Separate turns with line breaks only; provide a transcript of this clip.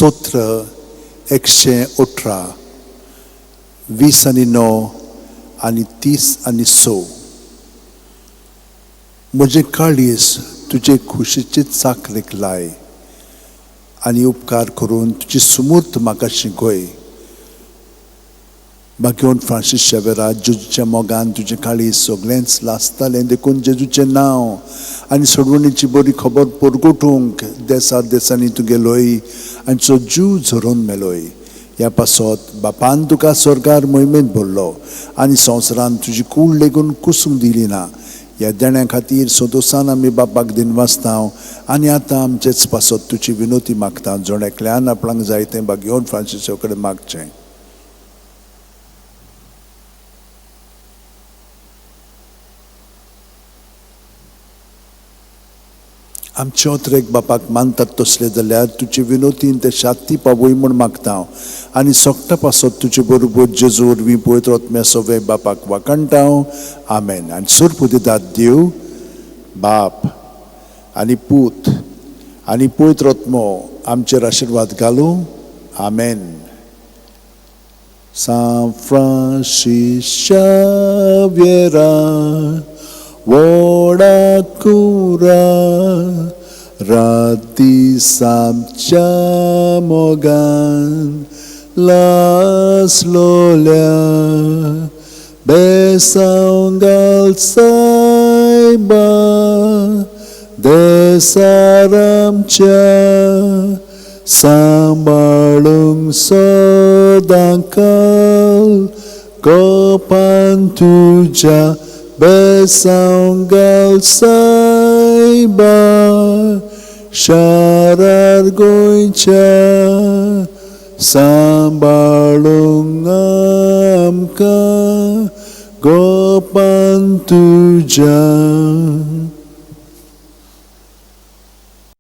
स्तोत्र 118 20 आणि 9 आणि 30 आणि 6. म्हजे काळीस तुझे खुशीचे चाकरेक लाय आणि उपकार करून तुझी सुमूर्त म्हाका शिकय. घेवन फ्रांसीस शेवेरा जेजूच्या मोगान तुझे काळीस सगळेंच लासतालें देखून जेजूचें नांव आनी सोडवणीची बरी खबर परगटूंक देसा देसांनी तुगेलोय आनी तुजो जीव झरोवन मेलोय. ह्या पासत बापान तुका स्वर्गार मोहिमेंत भरलो आनी संवसारान तुजी कूड लेगून कुसूंक दिली ना. ह्या देण्या खातीर सोदोसान आमी बापाक दिनवासतांव आनी आतां आमचेच पासत तुजी विनोती मागता. जोण एकल्यान आपणाक जाय तें घेवन फ्रांसीसा कडेन मागचें. आमचे ओत्रेक बापाक मानतात तसले जाल्यार तुजी विनोतीन ते शांती पावय म्हूण मागता आनी सोगटा पासत तुजे बरोबर जेजू वरवीं पवित्र आत्म्या सवे बापाक वाकणटाव. आमेन. आनी सुरपू दितात देव बाप आनी पूत आनी पवित्र आत्मो आमचेर आशिर्वाद घालूं. आमेन. San Francis Xaviera Woda cura rati samcia mogan las lolia besaungal saiba desaramcia sambalung sodangkal kopan tuja besaungal saiba syarar goinca sambalung amka gopan tuja.